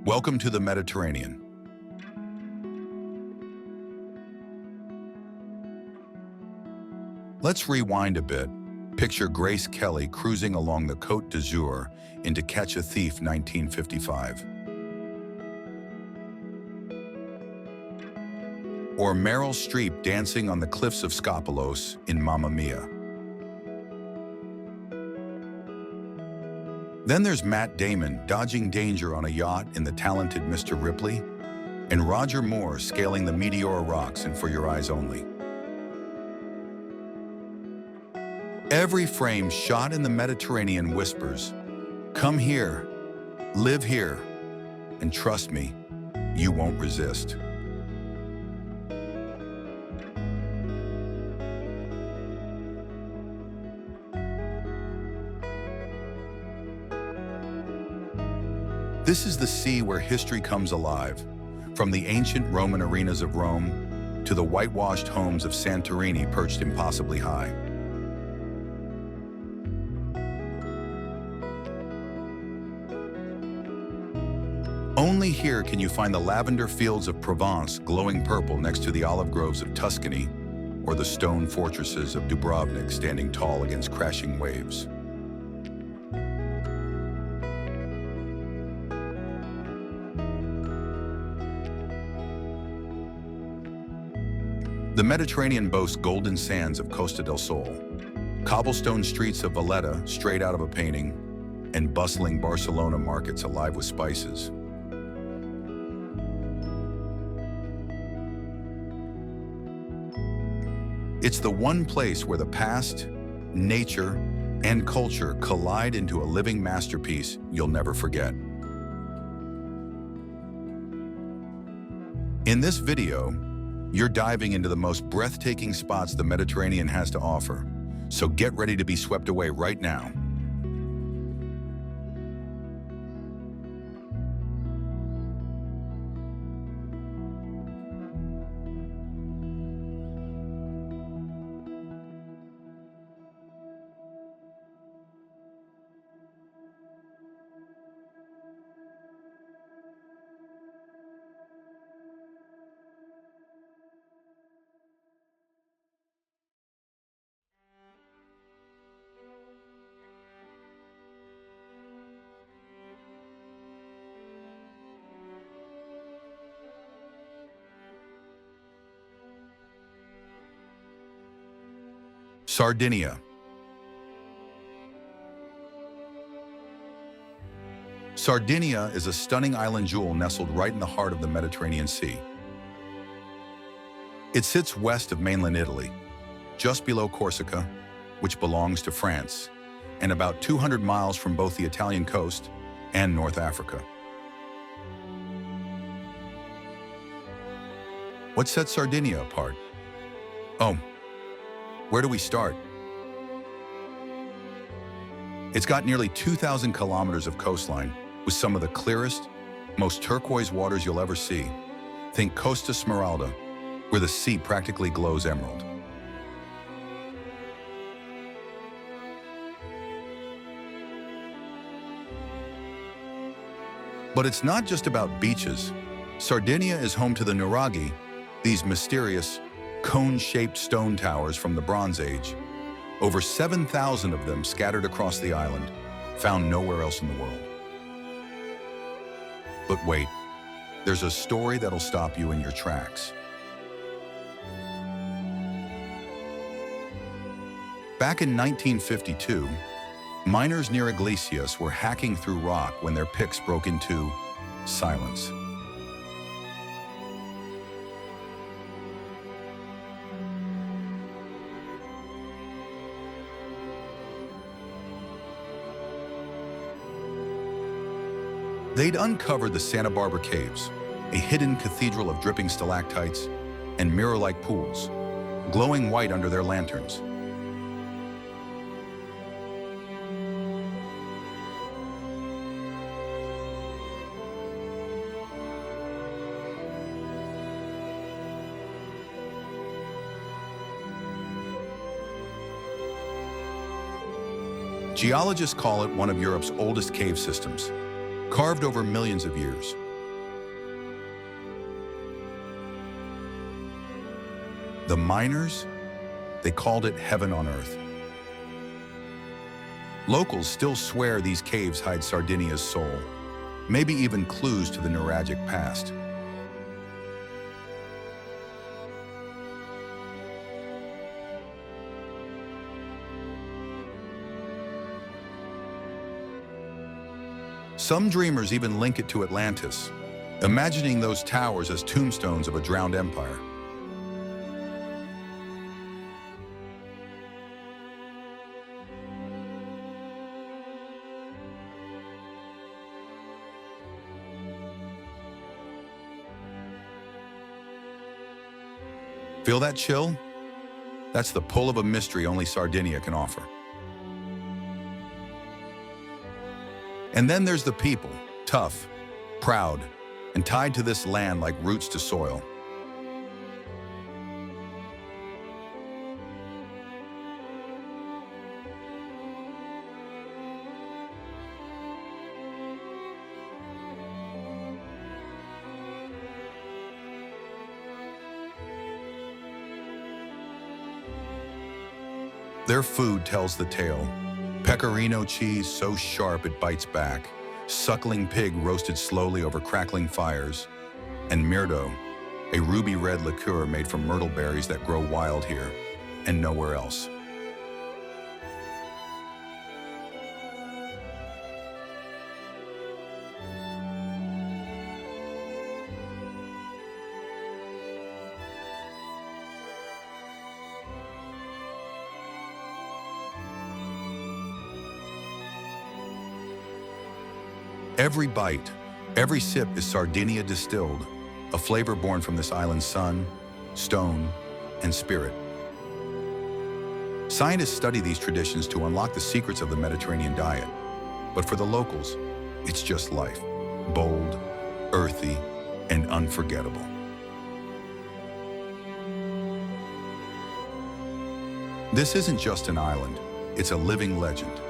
Welcome to the Mediterranean. Let's rewind a bit. Picture Grace Kelly cruising along the Côte d'Azur in To Catch a Thief 1955. Or Meryl Streep dancing on the cliffs of Skopelos in Mamma Mia. Then there's Matt Damon dodging danger on a yacht in The Talented Mr. Ripley, and Roger Moore scaling the Meteora Rocks in For Your Eyes Only. Every frame shot in the Mediterranean whispers, "Come here, live here, and trust me, you won't resist." This is the sea where history comes alive, from the ancient Roman arenas of Rome to the whitewashed homes of Santorini perched impossibly high. Only here can you find the lavender fields of Provence glowing purple next to the olive groves of Tuscany, or the stone fortresses of Dubrovnik standing tall against crashing waves. The Mediterranean boasts golden sands of Costa del Sol, cobblestone streets of Valletta straight out of a painting, and bustling Barcelona markets alive with spices. It's the one place where the past, nature, and culture collide into a living masterpiece you'll never forget. In this video, you're diving into the most breathtaking spots the Mediterranean has to offer, so get ready to be swept away right now. Sardinia. Sardinia is a stunning island jewel nestled right in the heart of the Mediterranean Sea. It sits west of mainland Italy, just below Corsica, which belongs to France, and about 200 miles from both the Italian coast and North Africa. What sets Sardinia apart? Oh, where do we start? It's got nearly 2,000 kilometers of coastline with some of the clearest, most turquoise waters you'll ever see. Think Costa Smeralda, where the sea practically glows emerald. But it's not just about beaches. Sardinia is home to the nuraghi, these mysterious, cone-shaped stone towers from the Bronze Age. Over 7,000 of them scattered across the island, found nowhere else in the world. But wait, there's a story that'll stop you in your tracks. Back in 1952, miners near Iglesias were hacking through rock when their picks broke into silence. They'd uncovered the Santa Barbara Caves, a hidden cathedral of dripping stalactites and mirror-like pools, glowing white under their lanterns. Geologists call it one of Europe's oldest cave systems, carved over millions of years. The miners, they called it heaven on earth. Locals still swear these caves hide Sardinia's soul, maybe even clues to the Nuragic past. Some dreamers even link it to Atlantis, imagining those towers as tombstones of a drowned empire. Feel that chill? That's the pull of a mystery only Sardinia can offer. And then there's the people, tough, proud, and tied to this land like roots to soil. Their food tells the tale. Pecorino cheese so sharp it bites back, suckling pig roasted slowly over crackling fires, and mirdo, a ruby-red liqueur made from myrtle berries that grow wild here and nowhere else. Every bite, every sip is Sardinia distilled, a flavor born from this island's sun, stone, and spirit. Scientists study these traditions to unlock the secrets of the Mediterranean diet. But for the locals, it's just life, bold, earthy, and unforgettable. This isn't just an island, it's a living legend.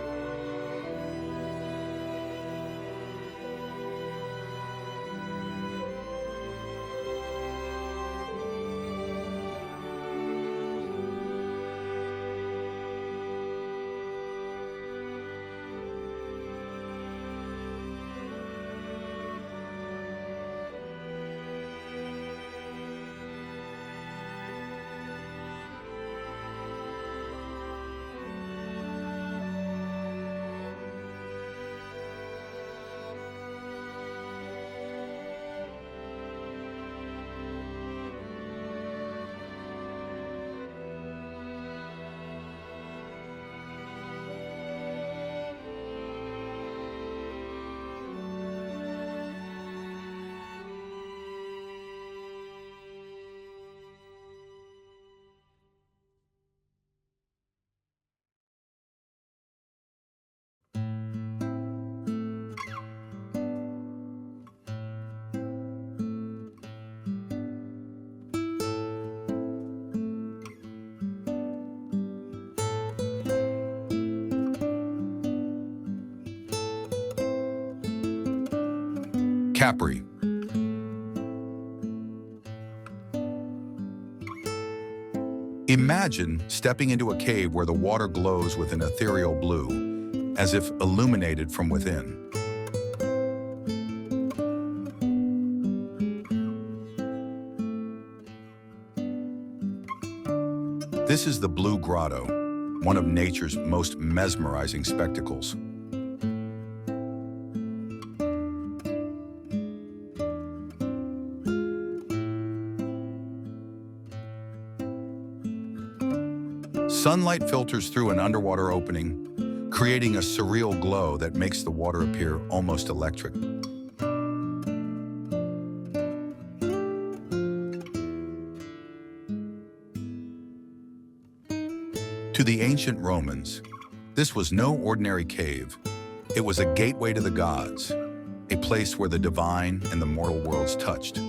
Capri. Imagine stepping into a cave where the water glows with an ethereal blue, as if illuminated from within. This is the Blue Grotto, one of nature's most mesmerizing spectacles. Sunlight filters through an underwater opening, creating a surreal glow that makes the water appear almost electric. To the ancient Romans, this was no ordinary cave. It was a gateway to the gods, a place where the divine and the mortal worlds touched.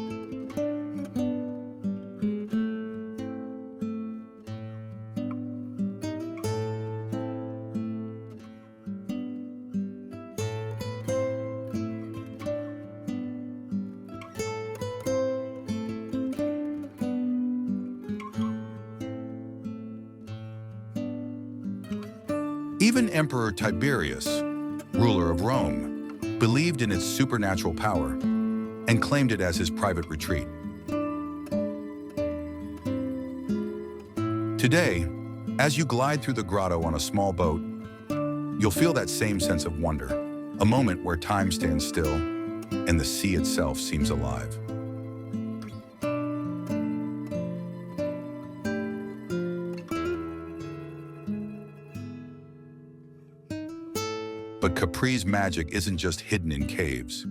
Even Emperor Tiberius, ruler of Rome, believed in its supernatural power and claimed it as his private retreat. Today, as you glide through the grotto on a small boat, you'll feel that same sense of wonder, a moment where time stands still and the sea itself seems alive. But Capri's magic isn't just hidden in caves.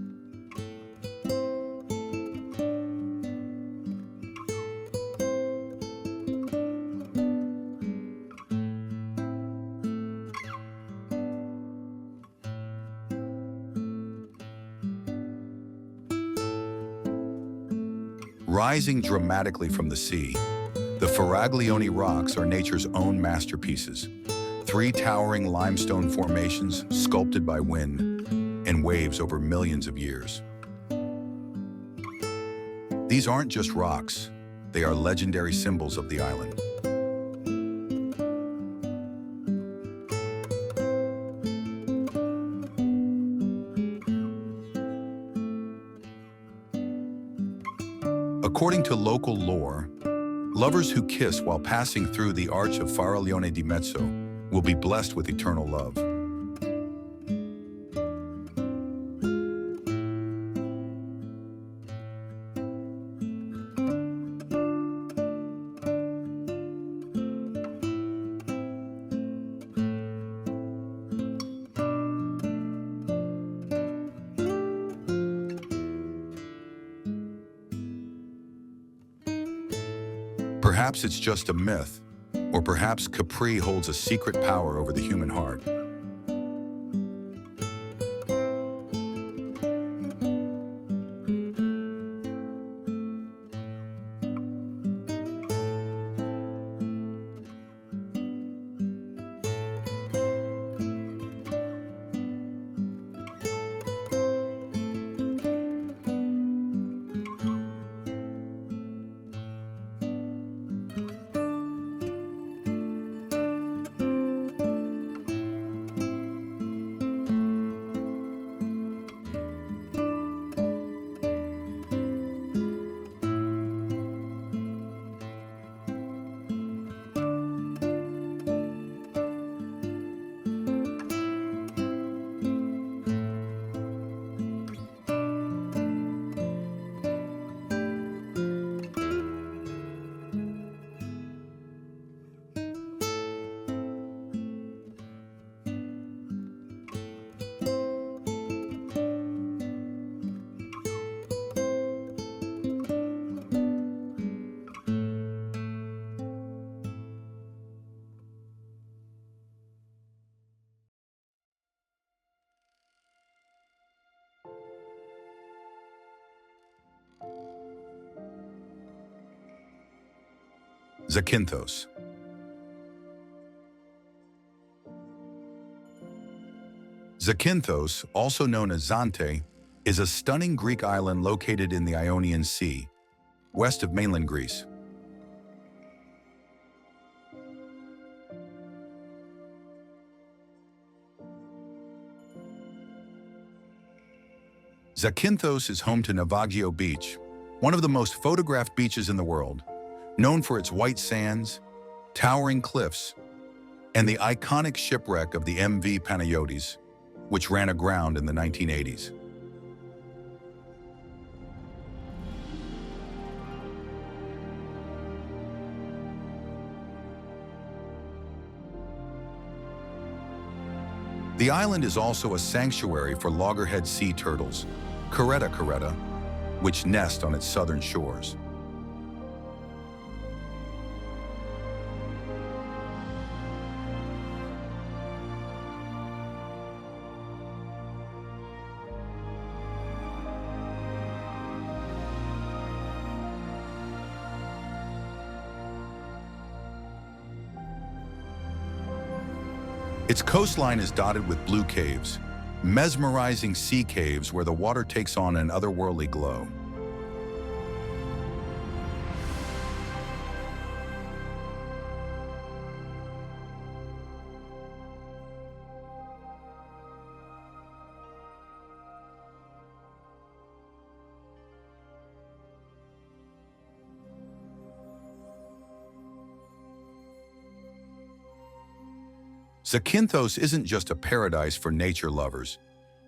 Rising dramatically from the sea, the Faraglioni rocks are nature's own masterpieces. 3 towering limestone formations sculpted by wind and waves over millions of years. These aren't just rocks, they are legendary symbols of the island. According to local lore, lovers who kiss while passing through the Arch of Faraglione di Mezzo will be blessed with eternal love. Perhaps it's just a myth, or perhaps Capri holds a secret power over the human heart. Zakynthos. Zakynthos, also known as Zante, is a stunning Greek island located in the Ionian Sea, west of mainland Greece. Zakynthos is home to Navaggio Beach, one of the most photographed beaches in the world, known for its white sands, towering cliffs, and the iconic shipwreck of the MV Panayotis, which ran aground in the 1980s. The island is also a sanctuary for loggerhead sea turtles, caretta caretta, which nest on its southern shores. Its coastline is dotted with blue caves, mesmerizing sea caves where the water takes on an otherworldly glow. Zakynthos isn't just a paradise for nature lovers.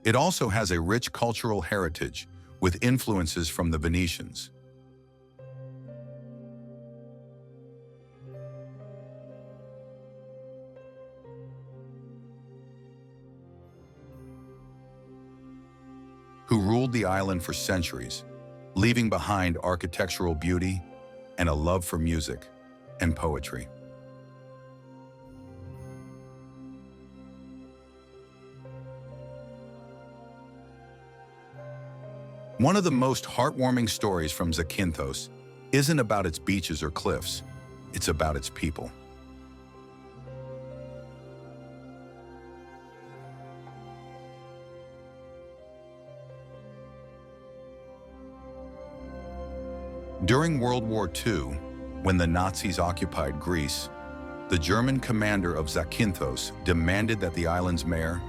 It also has a rich cultural heritage with influences from the Venetians. Who ruled the island for centuries, leaving behind architectural beauty and a love for music and poetry. One of the most heartwarming stories from Zakynthos isn't about its beaches or cliffs, it's about its people. During World War II, when the Nazis occupied Greece, the German commander of Zakynthos demanded that the island's mayor,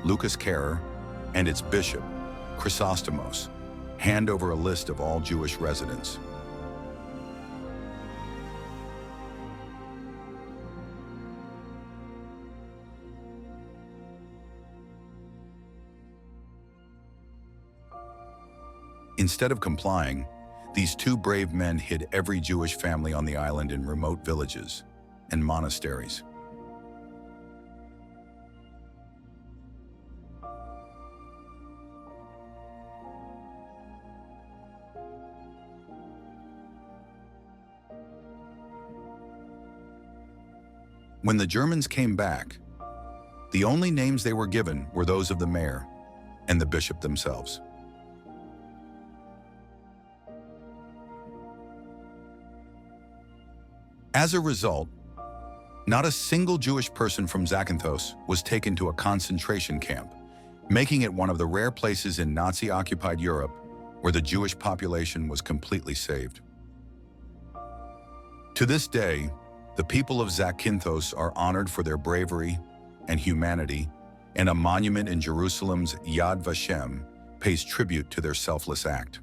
Lucas Carrer, and its bishop, Chrysostomos, hand over a list of all Jewish residents. Instead of complying, these two brave men hid every Jewish family on the island in remote villages and monasteries. When the Germans came back, the only names they were given were those of the mayor and the bishop themselves. As a result, not a single Jewish person from Zakynthos was taken to a concentration camp, making it one of the rare places in Nazi-occupied Europe where the Jewish population was completely saved. To this day, the people of Zakynthos are honored for their bravery and humanity, and a monument in Jerusalem's Yad Vashem pays tribute to their selfless act.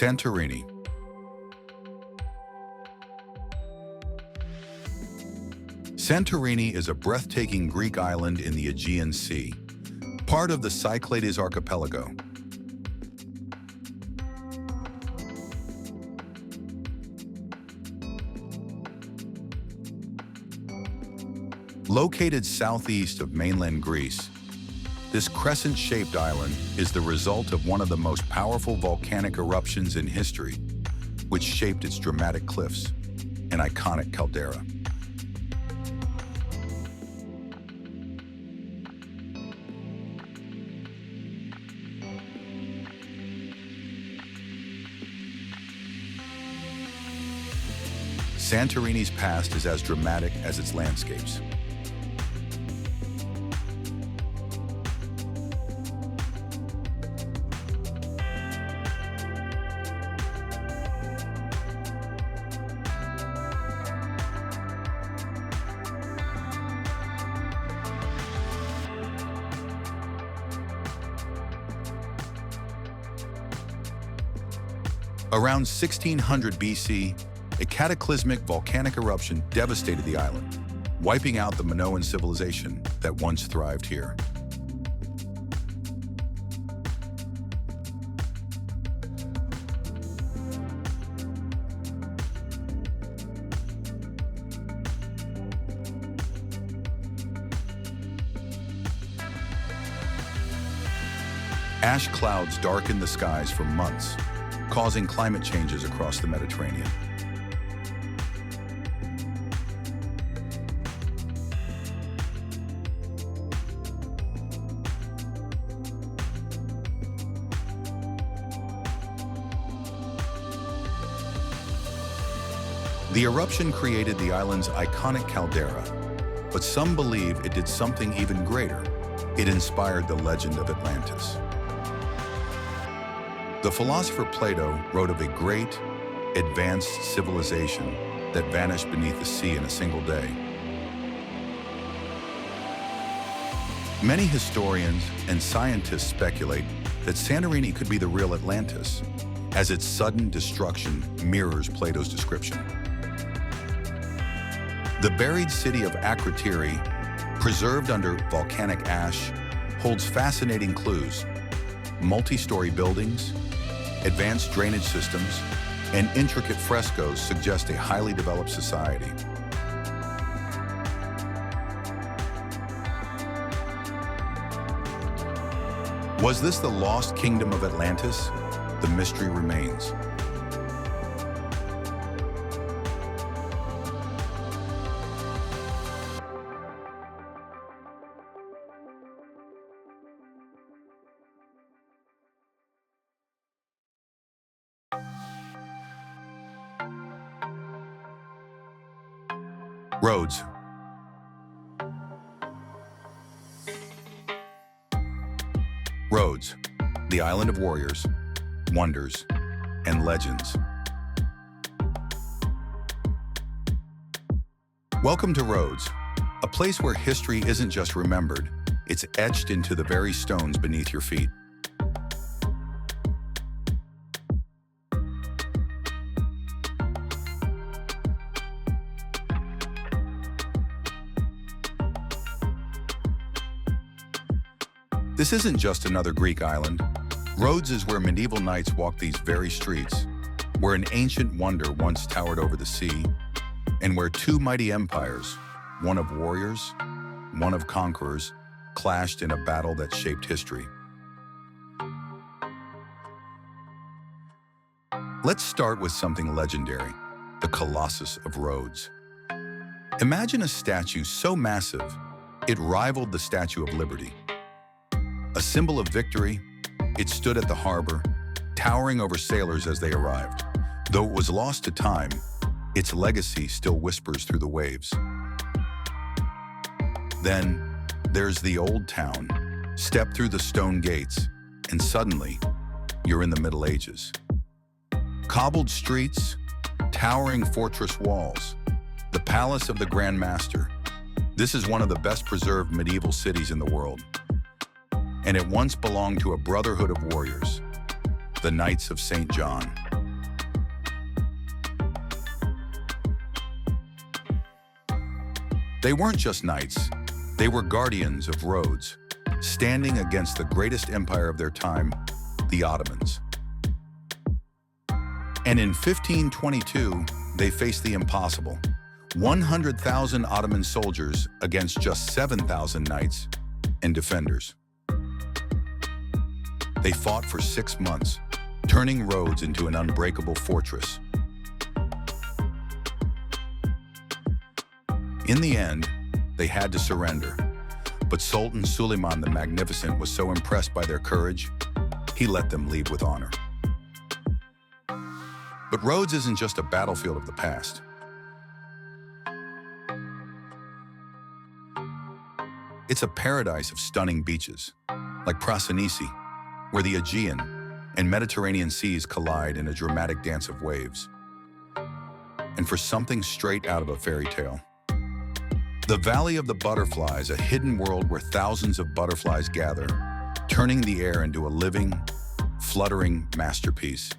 Santorini. Santorini is a breathtaking Greek island in the Aegean Sea, part of the Cyclades archipelago. Located southeast of mainland Greece, this crescent-shaped island is the result of one of the most powerful volcanic eruptions in history, which shaped its dramatic cliffs, an iconic caldera. Santorini's past is as dramatic as its landscapes. Around 1600 BC, a cataclysmic volcanic eruption devastated the island, wiping out the Minoan civilization that once thrived here. Ash clouds darken the skies for months, causing climate changes across the Mediterranean. The eruption created the island's iconic caldera, but some believe it did something even greater. It inspired the legend of Atlantis. The philosopher Plato wrote of a great, advanced civilization that vanished beneath the sea in a single day. Many historians and scientists speculate that Santorini could be the real Atlantis, as its sudden destruction mirrors Plato's description. The buried city of Akrotiri, preserved under volcanic ash, holds fascinating clues: multi-story buildings, advanced drainage systems, and intricate frescoes suggest a highly developed society. Was this the lost kingdom of Atlantis? The mystery remains. Rhodes. Rhodes, the island of warriors, wonders, and legends. Welcome to Rhodes, a place where history isn't just remembered, it's etched into the very stones beneath your feet. This isn't just another Greek island. Rhodes is where medieval knights walked these very streets, where an ancient wonder once towered over the sea, and where two mighty empires, one of warriors, one of conquerors, clashed in a battle that shaped history. Let's start with something legendary, the Colossus of Rhodes. Imagine a statue so massive, it rivaled the Statue of Liberty. A symbol of victory, it stood at the harbor, towering over sailors as they arrived. Though it was lost to time, its legacy still whispers through the waves. Then, there's the old town. Step through the stone gates, and suddenly, you're in the Middle Ages. Cobbled streets, towering fortress walls, the palace of the Grand Master. This is one of the best preserved medieval cities in the world. And it once belonged to a brotherhood of warriors, the Knights of St. John. They weren't just knights, they were guardians of Rhodes, standing against the greatest empire of their time, the Ottomans. And in 1522, they faced the impossible: 100,000 Ottoman soldiers against just 7,000 knights and defenders. They fought for 6 months, turning Rhodes into an unbreakable fortress. In the end, they had to surrender, but Sultan Suleiman the Magnificent was so impressed by their courage, he let them leave with honor. But Rhodes isn't just a battlefield of the past. It's a paradise of stunning beaches, like Prasonisi, where the Aegean and Mediterranean seas collide in a dramatic dance of waves. And for something straight out of a fairy tale, the Valley of the Butterflies, a hidden world where thousands of butterflies gather, turning the air into a living, fluttering masterpiece.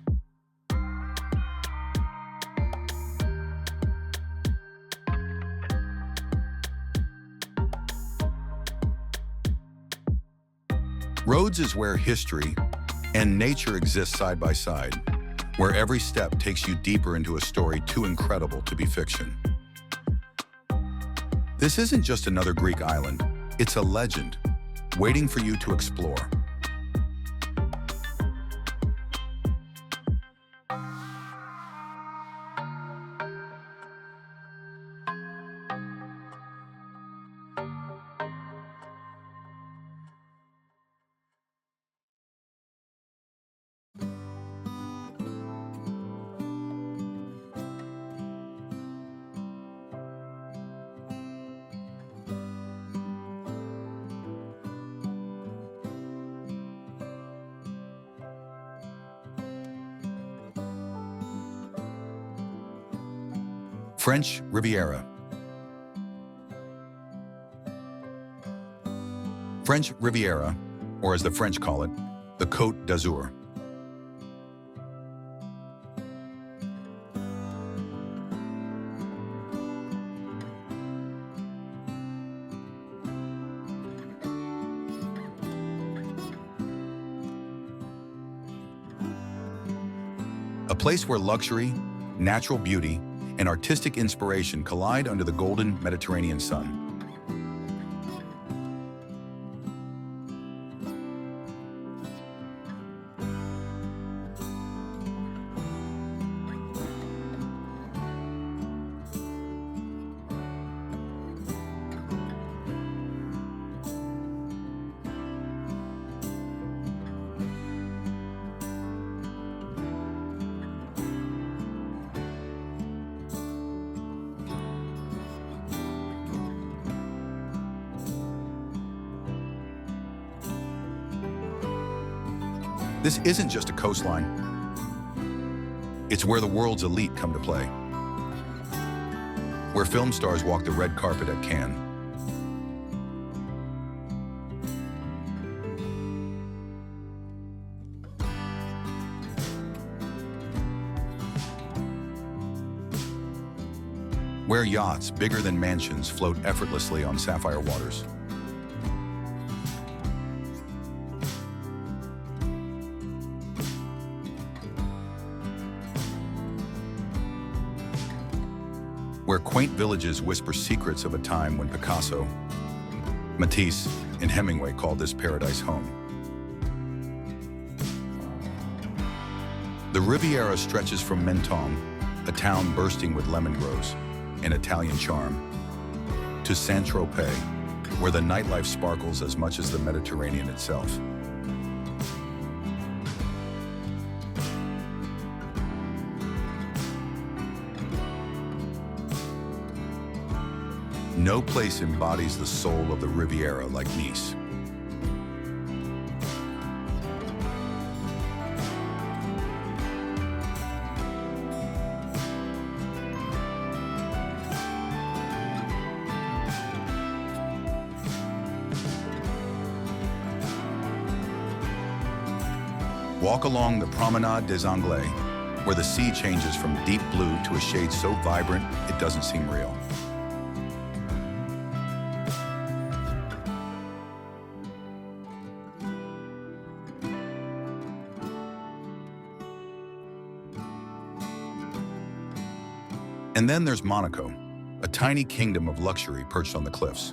Rhodes is where history and nature exist side by side, where every step takes you deeper into a story too incredible to be fiction. This isn't just another Greek island, it's a legend, waiting for you to explore. French Riviera. French Riviera, or as the French call it, the Côte d'Azur. A place where luxury, natural beauty, and artistic inspiration collide under the golden Mediterranean sun. This isn't just a coastline. It's where the world's elite come to play. Where film stars walk the red carpet at Cannes. Where yachts bigger than mansions float effortlessly on sapphire waters. Where quaint villages whisper secrets of a time when Picasso, Matisse, and Hemingway called this paradise home. The Riviera stretches from Menton, a town bursting with lemon groves and Italian charm, to Saint-Tropez, where the nightlife sparkles as much as the Mediterranean itself. No place embodies the soul of the Riviera like Nice. Walk along the Promenade des Anglais, where the sea changes from deep blue to a shade so vibrant it doesn't seem real. And then there's Monaco, a tiny kingdom of luxury perched on the cliffs.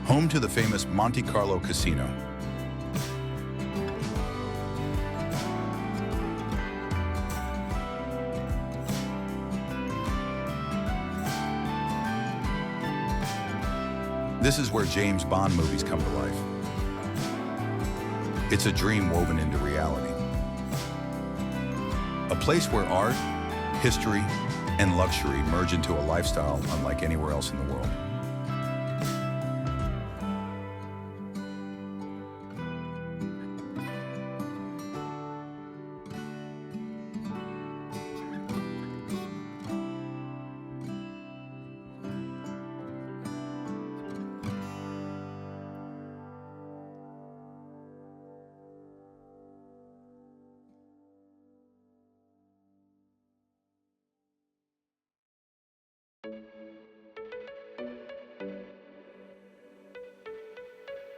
Home to the famous Monte Carlo Casino. This is where James Bond movies come to life. It's a dream woven into reality. A place where art, history, and luxury merge into a lifestyle unlike anywhere else in the world.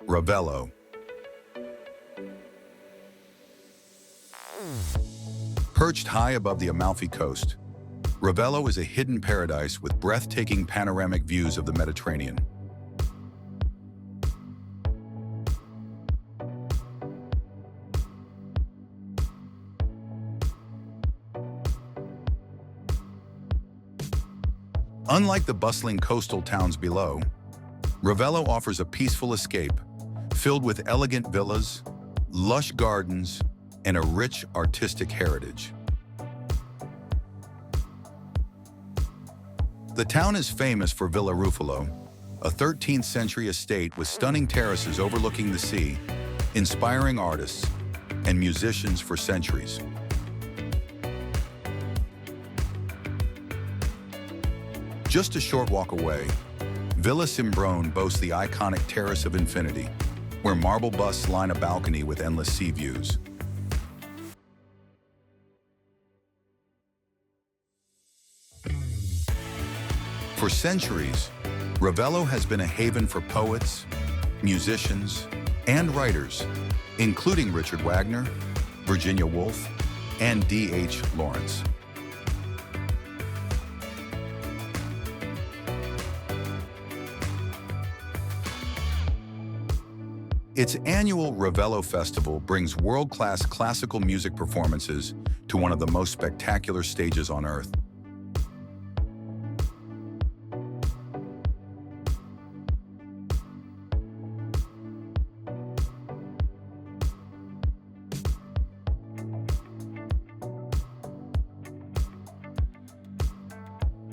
Ravello. Perched high above the Amalfi Coast, Ravello is a hidden paradise with breathtaking panoramic views of the Mediterranean. Unlike the bustling coastal towns below, Ravello offers a peaceful escape, filled with elegant villas, lush gardens, and a rich artistic heritage. The town is famous for Villa Ruffolo, a 13th century estate with stunning terraces overlooking the sea, inspiring artists and musicians for centuries. Just a short walk away, Villa Simbrone boasts the iconic Terrace of Infinity, where marble busts line a balcony with endless sea views. For centuries, Ravello has been a haven for poets, musicians, and writers, including Richard Wagner, Virginia Woolf, and D.H. Lawrence. Its annual Ravello Festival brings world-class classical music performances to one of the most spectacular stages on Earth.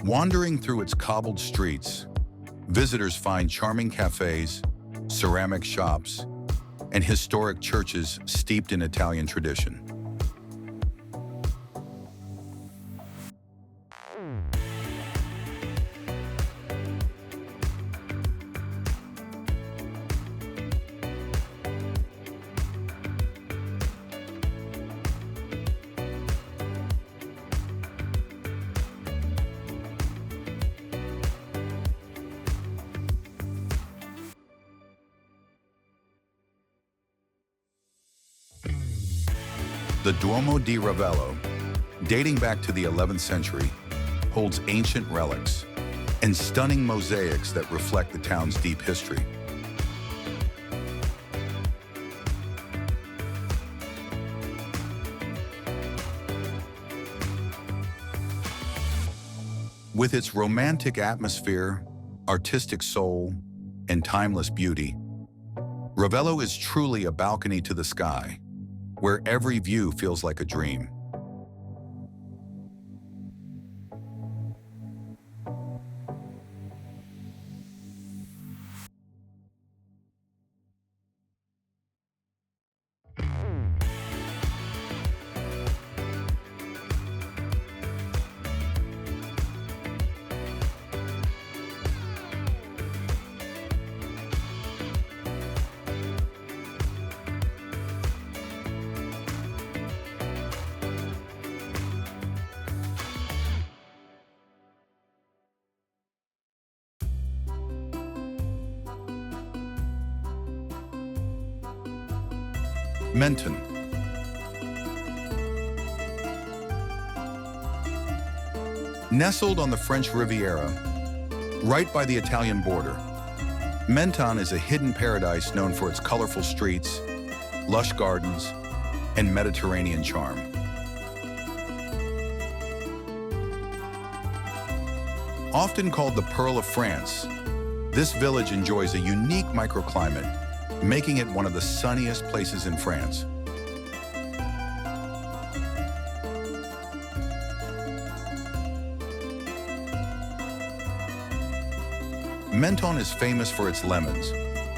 Wandering through its cobbled streets, visitors find charming cafes, ceramic shops, and historic churches steeped in Italian tradition. The Duomo di Ravello, dating back to the 11th century, holds ancient relics and stunning mosaics that reflect the town's deep history. With its romantic atmosphere, artistic soul, and timeless beauty, Ravello is truly a balcony to the sky, where every view feels like a dream. Menton. Nestled on the French Riviera, right by the Italian border, Menton is a hidden paradise known for its colorful streets, lush gardens, and Mediterranean charm. Often called the Pearl of France, this village enjoys a unique microclimate, making it one of the sunniest places in France. Menton is famous for its lemons,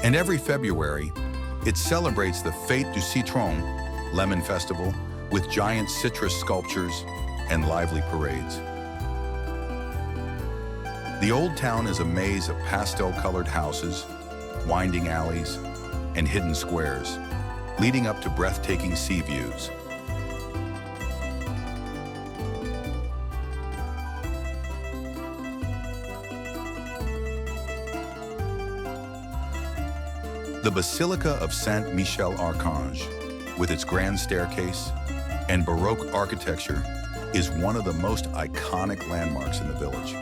and every February, it celebrates the Fête du Citron Lemon Festival with giant citrus sculptures and lively parades. The old town is a maze of pastel-colored houses, winding alleys, and hidden squares, leading up to breathtaking sea views. The Basilica of Saint-Michel-Archange, with its grand staircase and Baroque architecture, is one of the most iconic landmarks in the village.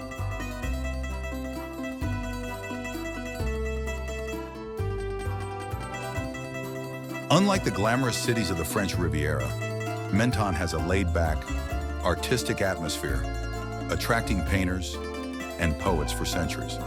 Unlike the glamorous cities of the French Riviera, Menton has a laid-back, artistic atmosphere, attracting painters and poets for centuries.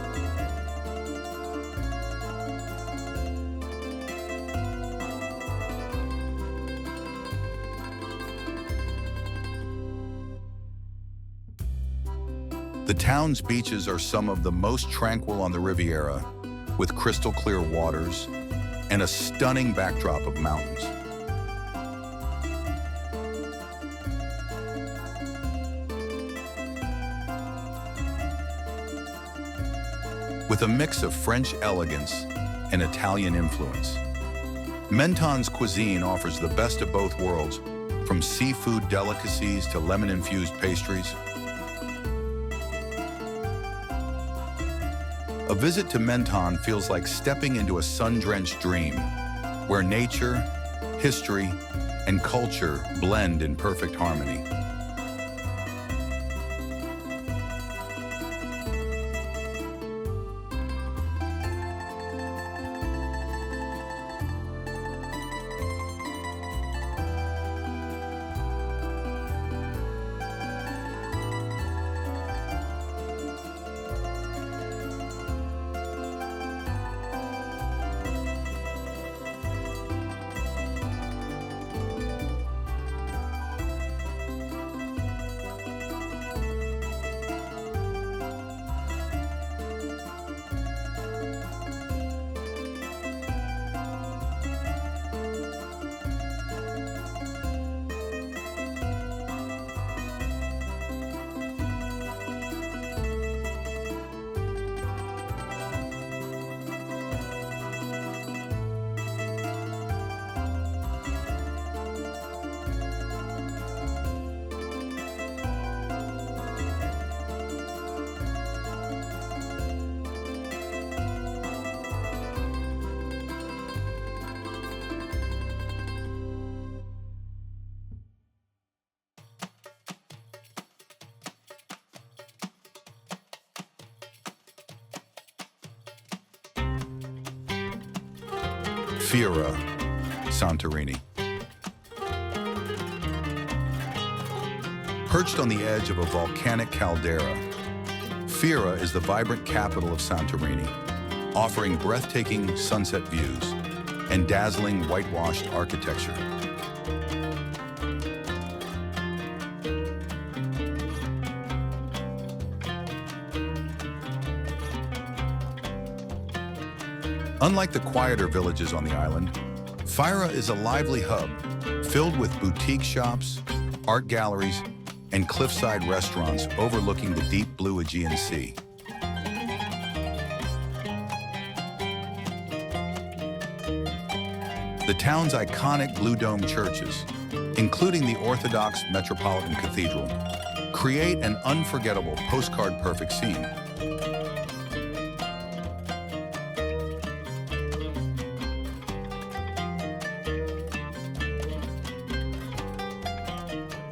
The town's beaches are some of the most tranquil on the Riviera, with crystal clear waters and a stunning backdrop of mountains. With a mix of French elegance and Italian influence, Menton's cuisine offers the best of both worlds, from seafood delicacies to lemon-infused pastries. A visit to Menton feels like stepping into a sun-drenched dream, where nature, history, and culture blend in perfect harmony. Fira, Santorini. Perched on the edge of a volcanic caldera, Fira is the vibrant capital of Santorini, offering breathtaking sunset views and dazzling whitewashed architecture. Unlike the quieter villages on the island, Fira is a lively hub filled with boutique shops, art galleries, and cliffside restaurants overlooking the deep blue Aegean Sea. The town's iconic blue dome churches, including the Orthodox Metropolitan Cathedral, create an unforgettable postcard-perfect scene.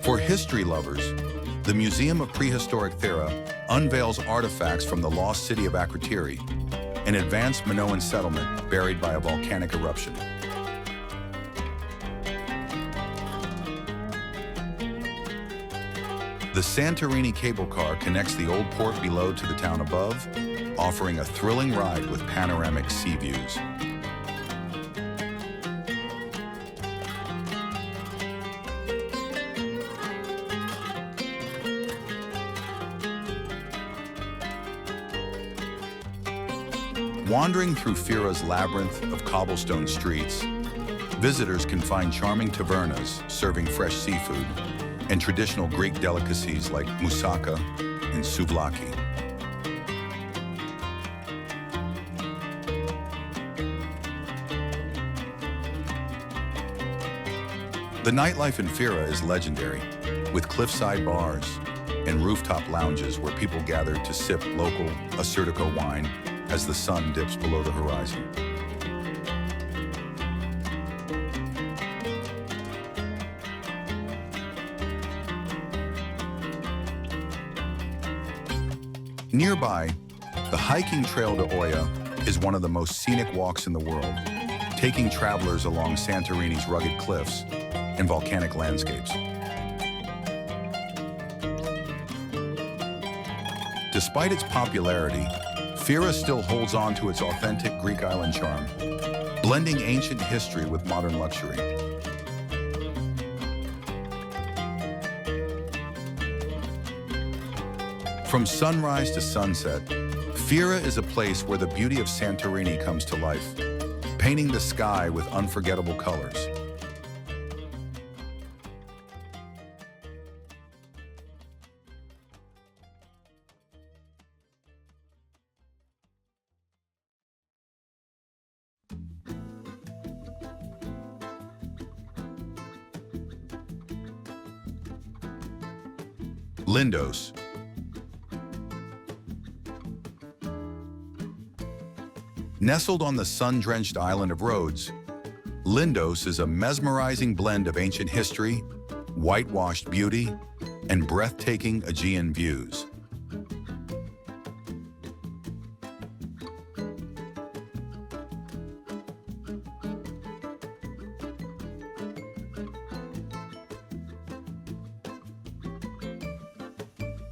For history lovers, the Museum of Prehistoric Thera unveils artifacts from the lost city of Akrotiri, an advanced Minoan settlement buried by a volcanic eruption. The Santorini cable car connects the old port below to the town above, offering a thrilling ride with panoramic sea views. Wandering through Fira's labyrinth of cobblestone streets, visitors can find charming tavernas serving fresh seafood and traditional Greek delicacies like moussaka and souvlaki. The nightlife in Fira is legendary, with cliffside bars and rooftop lounges where people gather to sip local Assyrtiko wine as the sun dips below the horizon. Nearby, the hiking trail to Oya is one of the most scenic walks in the world, taking travelers along Santorini's rugged cliffs and volcanic landscapes. Despite its popularity, Fira still holds on to its authentic Greek island charm, blending ancient history with modern luxury. From sunrise to sunset, Fira is a place where the beauty of Santorini comes to life, painting the sky with unforgettable colors. Lindos. Nestled on the sun-drenched island of Rhodes, Lindos is a mesmerizing blend of ancient history, whitewashed beauty, and breathtaking Aegean views.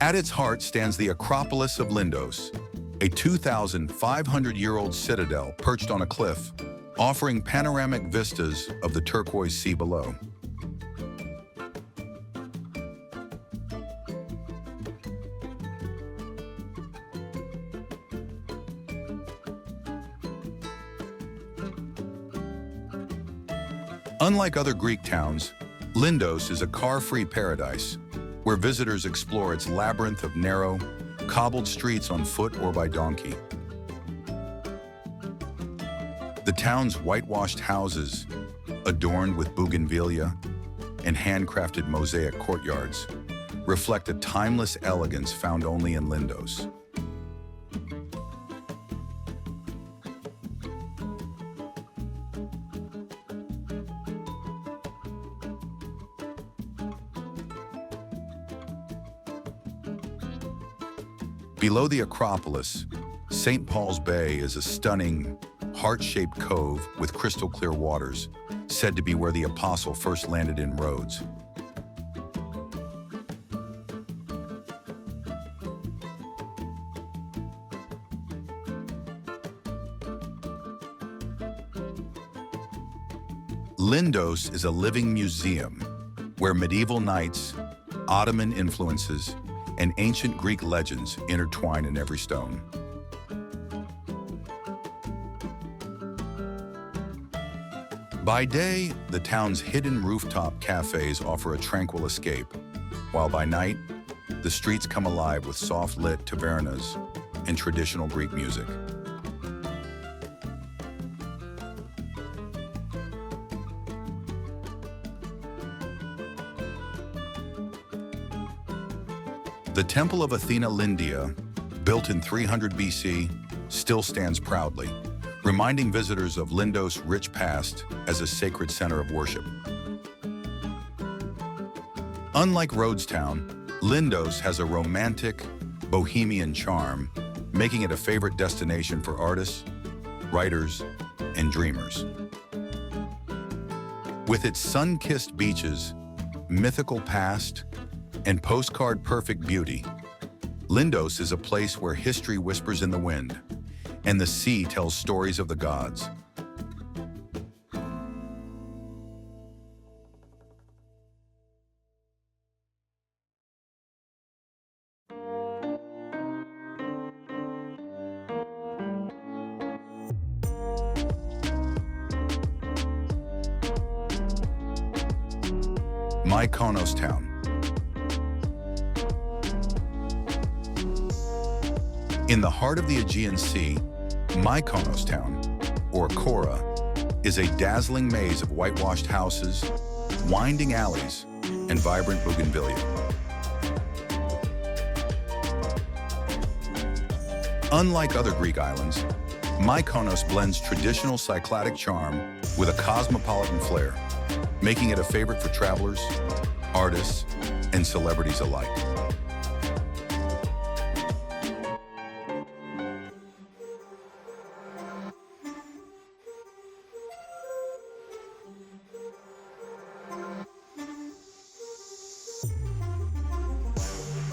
At its heart stands the Acropolis of Lindos, a 2,500-year-old citadel perched on a cliff, offering panoramic vistas of the turquoise sea below. Unlike other Greek towns, Lindos is a car-free paradise, where visitors explore its labyrinth of narrow, cobbled streets on foot or by donkey. The town's whitewashed houses, adorned with bougainvillea and handcrafted mosaic courtyards, reflect a timeless elegance found only in Lindos. Below the Acropolis, St. Paul's Bay is a stunning, heart-shaped cove with crystal-clear waters, said to be where the apostle first landed in Rhodes. Lindos is a living museum where medieval knights, Ottoman influences, and ancient Greek legends intertwine in every stone. By day, the town's hidden rooftop cafes offer a tranquil escape, while by night, the streets come alive with soft-lit tavernas and traditional Greek music. The Temple of Athena Lindia, built in 300 BC, still stands proudly, reminding visitors of Lindos' rich past as a sacred center of worship. Unlike Rhodestown, Lindos has a romantic, bohemian charm, making it a favorite destination for artists, writers, and dreamers. With its sun-kissed beaches, mythical past, and postcard-perfect beauty, Lindos is a place where history whispers in the wind, and the sea tells stories of the gods. Mykonos Town. In the heart of the Aegean Sea, Mykonos Town, or Kora, is a dazzling maze of whitewashed houses, winding alleys, and vibrant bougainvillea. Unlike other Greek islands, Mykonos blends traditional Cycladic charm with a cosmopolitan flair, making it a favorite for travelers, artists, and celebrities alike.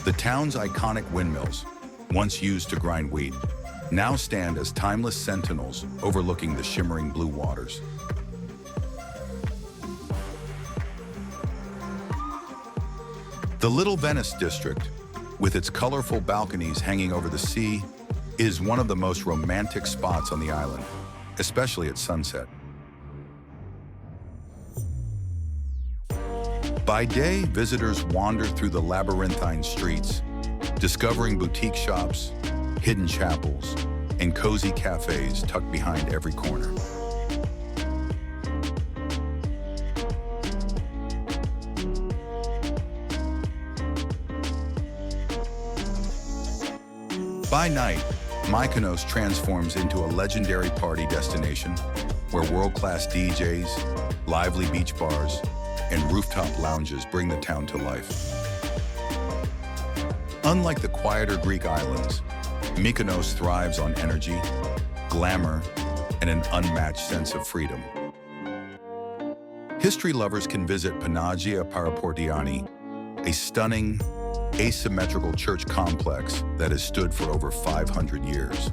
The town's iconic windmills, once used to grind wheat, now stand as timeless sentinels overlooking the shimmering blue waters. The Little Venice district, with its colorful balconies hanging over the sea, is one of the most romantic spots on the island, especially at sunset. By day, visitors wander through the labyrinthine streets, discovering boutique shops, hidden chapels, and cozy cafes tucked behind every corner. By night, Mykonos transforms into a legendary party destination where world-class DJs, lively beach bars, and rooftop lounges bring the town to life. Unlike the quieter Greek islands, Mykonos thrives on energy, glamour, and an unmatched sense of freedom. History lovers can visit Panagia Paraportiani, a stunning, asymmetrical church complex that has stood for over 500 years.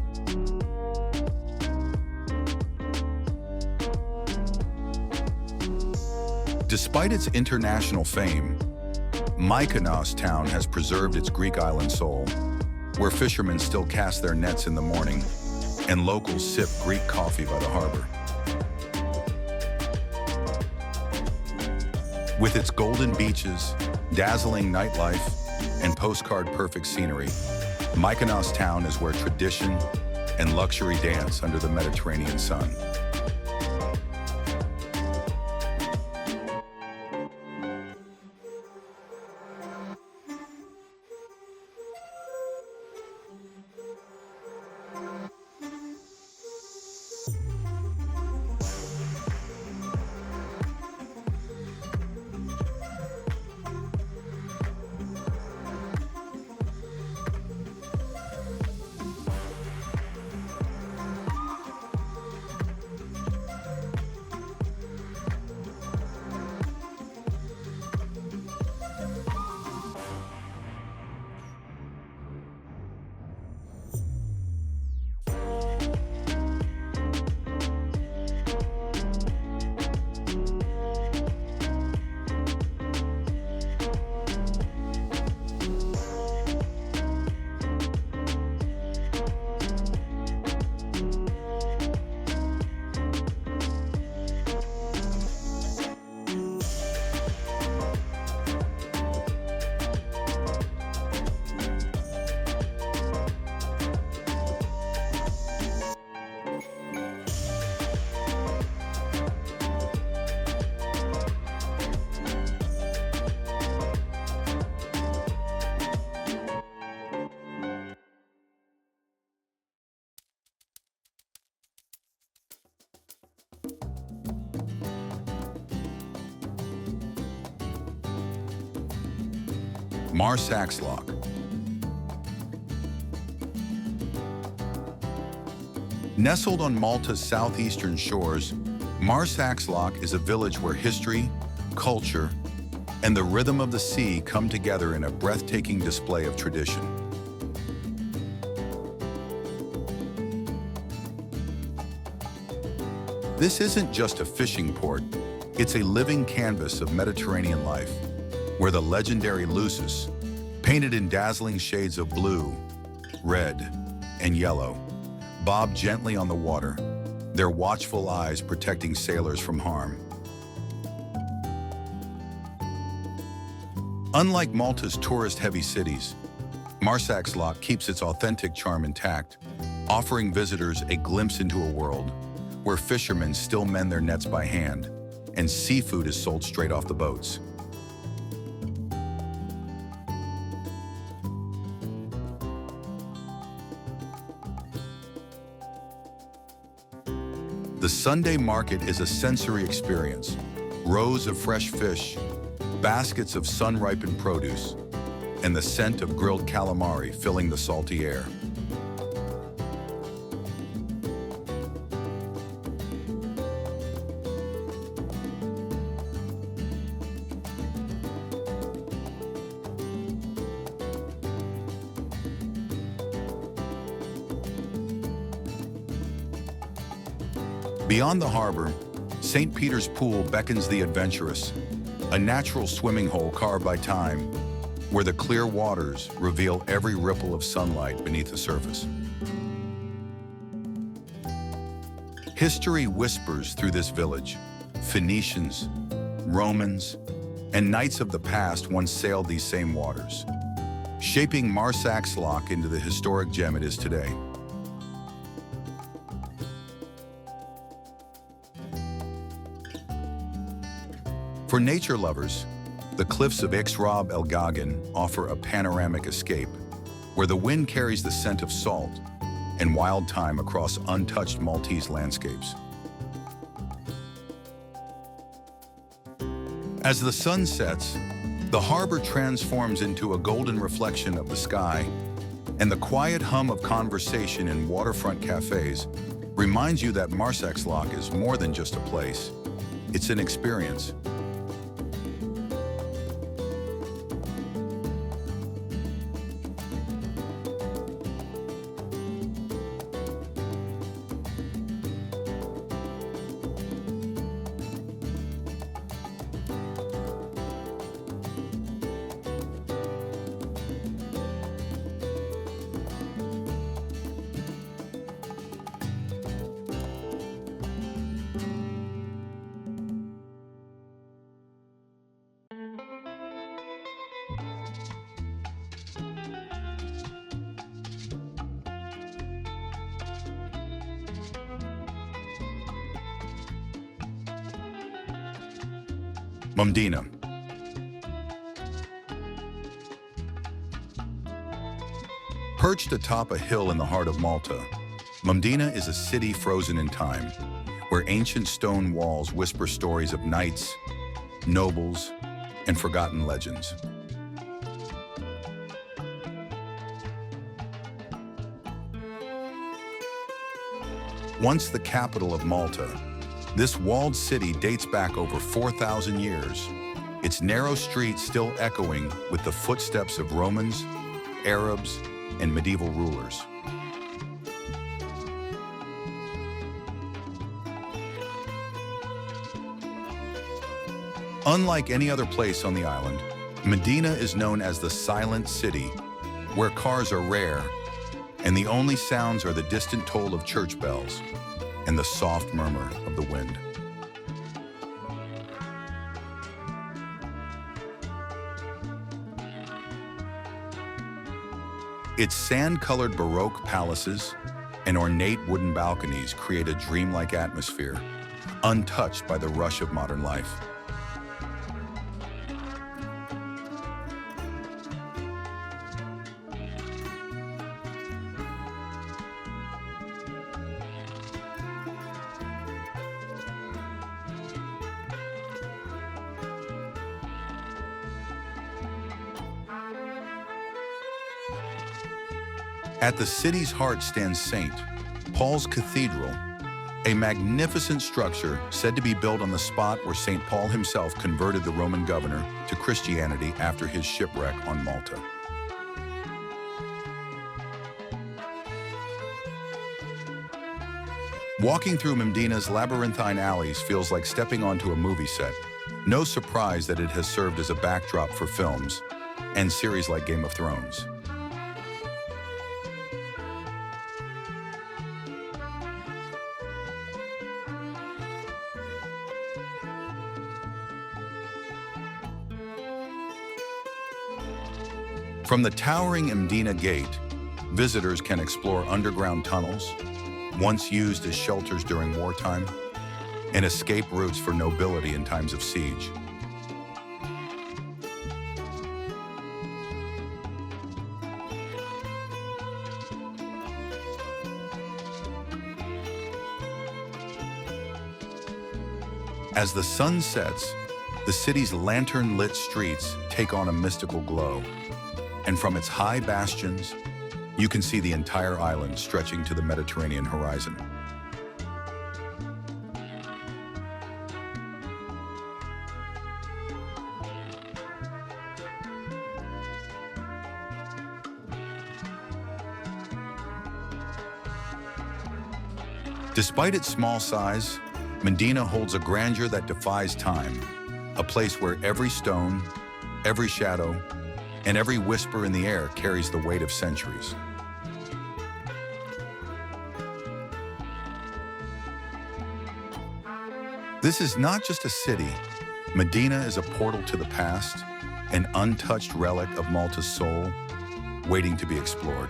Despite its international fame, Mykonos town has preserved its Greek island soul, where fishermen still cast their nets in the morning and locals sip Greek coffee by the harbor. With its golden beaches, dazzling nightlife, and postcard-perfect scenery, Mykonos town is where tradition and luxury dance under the Mediterranean sun. Marsax's Lock. Nestled on Malta's southeastern shores, Marsax's Lock is a village where history, culture, and the rhythm of the sea come together in a breathtaking display of tradition. This isn't just a fishing port, it's a living canvas of Mediterranean life, where the legendary lusus, painted in dazzling shades of blue, red, and yellow, bob gently on the water, their watchful eyes protecting sailors from harm. Unlike Malta's tourist-heavy cities, Marsax's Lock keeps its authentic charm intact, offering visitors a glimpse into a world where fishermen still mend their nets by hand and seafood is sold straight off the boats. The Sunday market is a sensory experience. Rows of fresh fish, baskets of sun-ripened produce, and the scent of grilled calamari filling the salty air. Beyond the harbor, St. Peter's Pool beckons the adventurous, a natural swimming hole carved by time, where the clear waters reveal every ripple of sunlight beneath the surface. History whispers through this village. Phoenicians, Romans, and knights of the past once sailed these same waters, shaping Marsac's lock into the historic gem it is today. For nature lovers, the cliffs of Ixrab El Gagan offer a panoramic escape, where the wind carries the scent of salt and wild thyme across untouched Maltese landscapes. As the sun sets, the harbor transforms into a golden reflection of the sky, and the quiet hum of conversation in waterfront cafes reminds you that Marsac's Lock is more than just a place. It's an experience. Mumdina. Perched atop a hill in the heart of Malta, Mumdina is a city frozen in time, where ancient stone walls whisper stories of knights, nobles, and forgotten legends. Once the capital of Malta, this walled city dates back over 4,000 years, its narrow streets still echoing with the footsteps of Romans, Arabs, and medieval rulers. Unlike any other place on the island, Mumdina is known as the Silent City, where cars are rare, and the only sounds are the distant toll of church bells and the soft murmur of the wind. Its sand-colored Baroque palaces and ornate wooden balconies create a dreamlike atmosphere, untouched by the rush of modern life. At the city's heart stands St. Paul's Cathedral, a magnificent structure said to be built on the spot where St. Paul himself converted the Roman governor to Christianity after his shipwreck on Malta. Walking through Mumdina's labyrinthine alleys feels like stepping onto a movie set. No surprise that it has served as a backdrop for films and series like Game of Thrones. From the towering Mumdina Gate, visitors can explore underground tunnels, once used as shelters during wartime, and escape routes for nobility in times of siege. As the sun sets, the city's lantern-lit streets take on a mystical glow, and from its high bastions, you can see the entire island stretching to the Mediterranean horizon. Despite its small size, Mumdina holds a grandeur that defies time, a place where every stone, every shadow, and every whisper in the air carries the weight of centuries. This is not just a city. Medina is a portal to the past, an untouched relic of Malta's soul, waiting to be explored.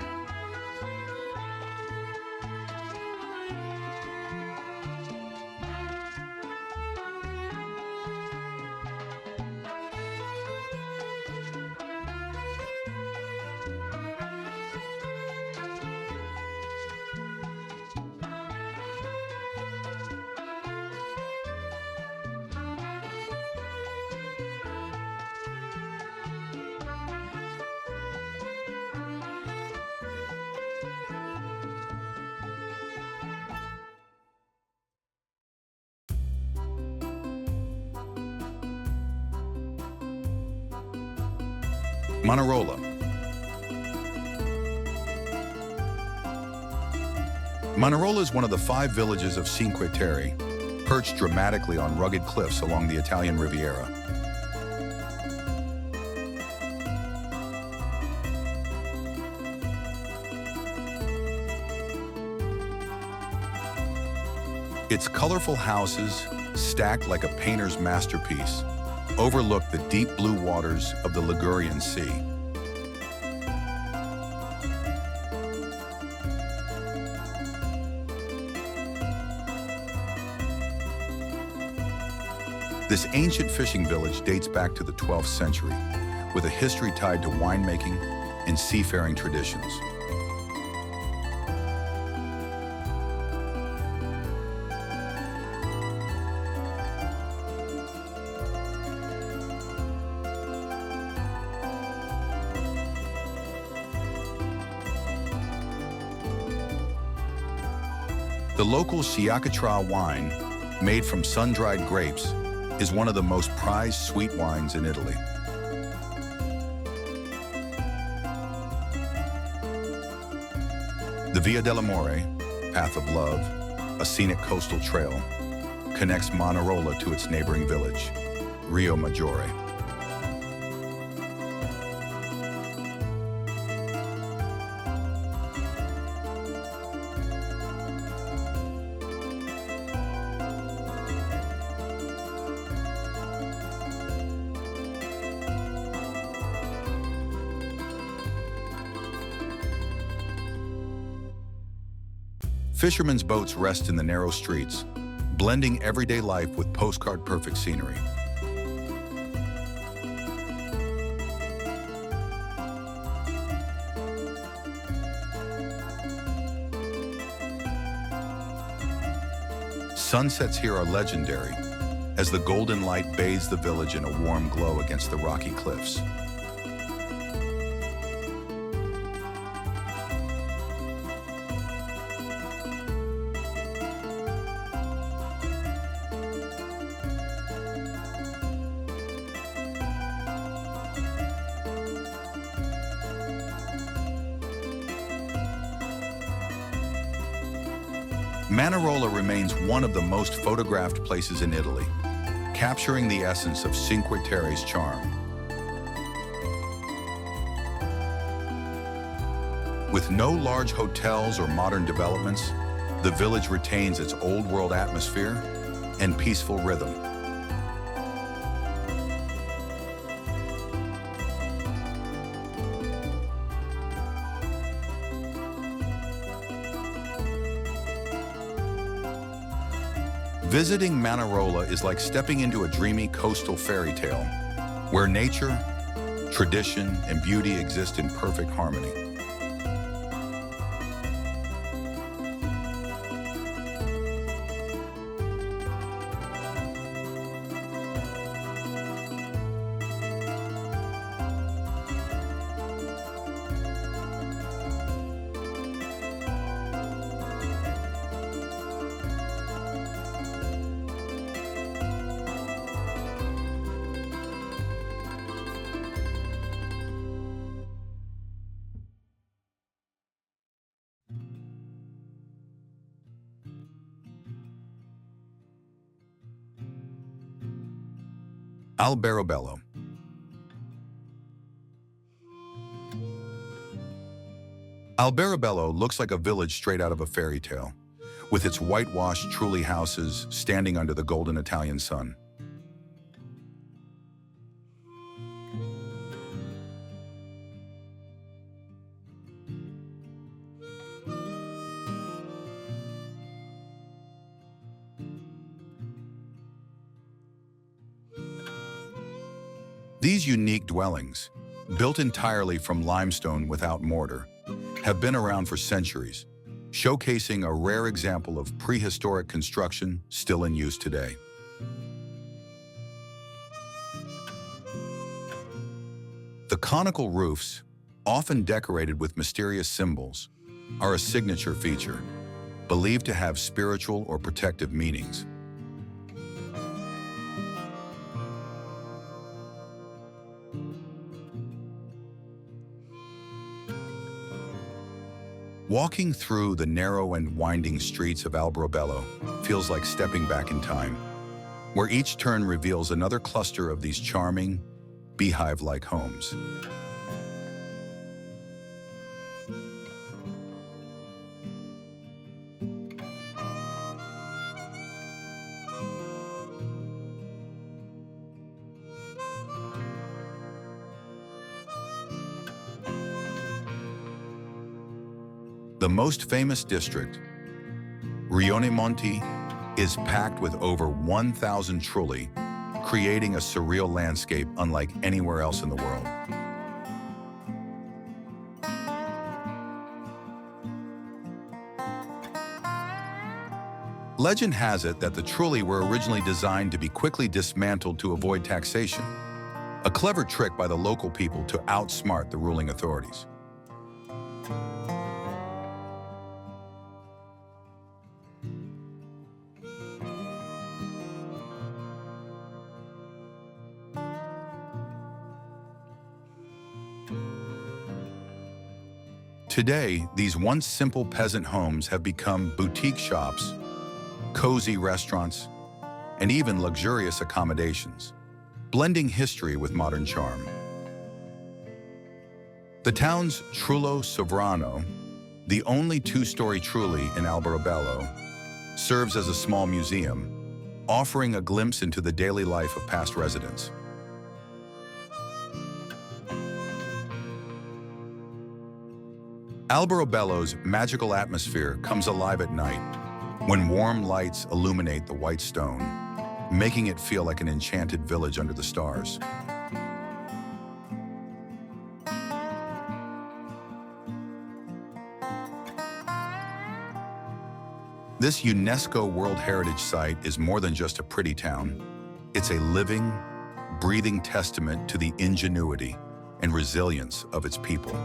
Manarola. Manarola is one of the 5 villages of Cinque Terre, perched dramatically on rugged cliffs along the Italian Riviera. Its colorful houses, stacked like a painter's masterpiece, overlook the deep blue waters of the Ligurian Sea. This ancient fishing village dates back to the 12th century, with a history tied to winemaking and seafaring traditions. The local Siacatra wine, made from sun-dried grapes, is one of the most prized sweet wines in Italy. The Via dell'Amore, Path of Love, a scenic coastal trail, connects Manarola to its neighboring village, Rio Maggiore. Fishermen's boats rest in the narrow streets, blending everyday life with postcard-perfect scenery. Sunsets here are legendary, as the golden light bathes the village in a warm glow against the rocky cliffs. Manarola remains one of the most photographed places in Italy, capturing the essence of Cinque Terre's charm. With no large hotels or modern developments, the village retains its old-world atmosphere and peaceful rhythm. Visiting Manarola is like stepping into a dreamy coastal fairy tale, where nature, tradition, and beauty exist in perfect harmony. Alberobello. Alberobello looks like a village straight out of a fairy tale, with its whitewashed Trulli houses standing under the golden Italian sun. These unique dwellings, built entirely from limestone without mortar, have been around for centuries, showcasing a rare example of prehistoric construction still in use today. The conical roofs, often decorated with mysterious symbols, are a signature feature, believed to have spiritual or protective meanings. Walking through the narrow and winding streets of Alberobello feels like stepping back in time, where each turn reveals another cluster of these charming, beehive-like homes. The most famous district, Rione Monti, is packed with over 1,000 trulli, creating a surreal landscape unlike anywhere else in the world. Legend has it that the trulli were originally designed to be quickly dismantled to avoid taxation, a clever trick by the local people to outsmart the ruling authorities. Today, these once simple peasant homes have become boutique shops, cozy restaurants, and even luxurious accommodations, blending history with modern charm. The town's Trullo Sovrano, the only two-story trulli in Alberobello, serves as a small museum, offering a glimpse into the daily life of past residents. Alberobello's magical atmosphere comes alive at night when warm lights illuminate the white stone, making it feel like an enchanted village under the stars. This UNESCO World Heritage Site is more than just a pretty town. It's a living, breathing testament to the ingenuity and resilience of its people.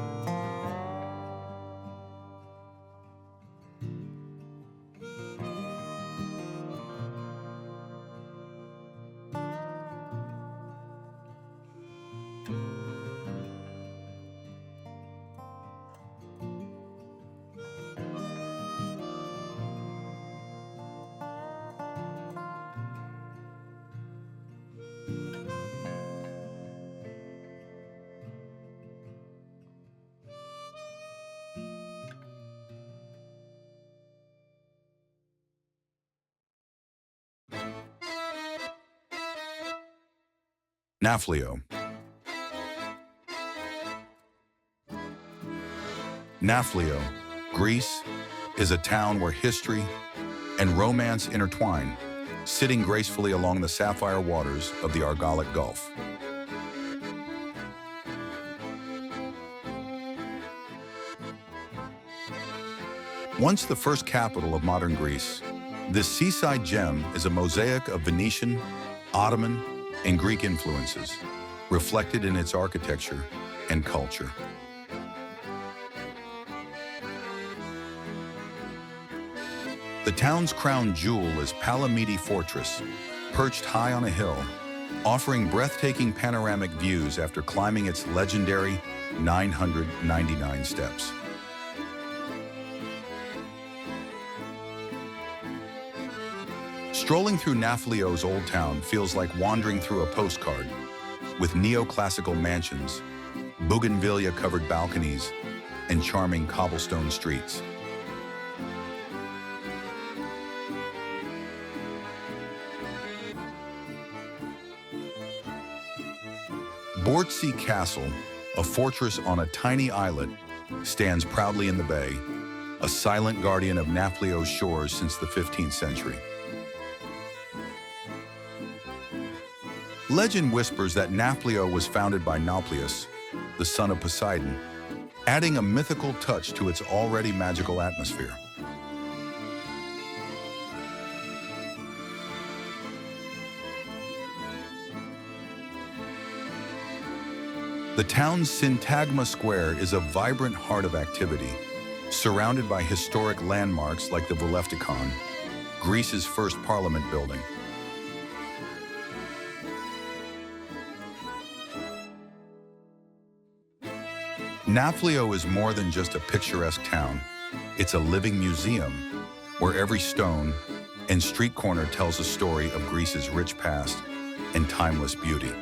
Nafplio. Nafplio, Greece, is a town where history and romance intertwine, sitting gracefully along the sapphire waters of the Idyllic Gulf. Once the first capital of modern Greece, this seaside gem is a mosaic of Venetian, Ottoman, and Greek influences, reflected in its architecture and culture. The town's crown jewel is Palamidi Fortress, perched high on a hill, offering breathtaking panoramic views after climbing its legendary 999 steps. Strolling through Nafplio's old town feels like wandering through a postcard, with neoclassical mansions, bougainvillea-covered balconies, and charming cobblestone streets. Bortsea Castle, a fortress on a tiny islet, stands proudly in the bay, a silent guardian of Nafplio's shores since the 15th century. Legend whispers that Nafplio was founded by Nauplius, the son of Poseidon, adding a mythical touch to its already magical atmosphere. The town's Syntagma Square is a vibrant heart of activity, surrounded by historic landmarks like the Voulefticon, Greece's first parliament building. Nafplio is more than just a picturesque town. It's a living museum where every stone and street corner tells a story of Greece's rich past and timeless beauty.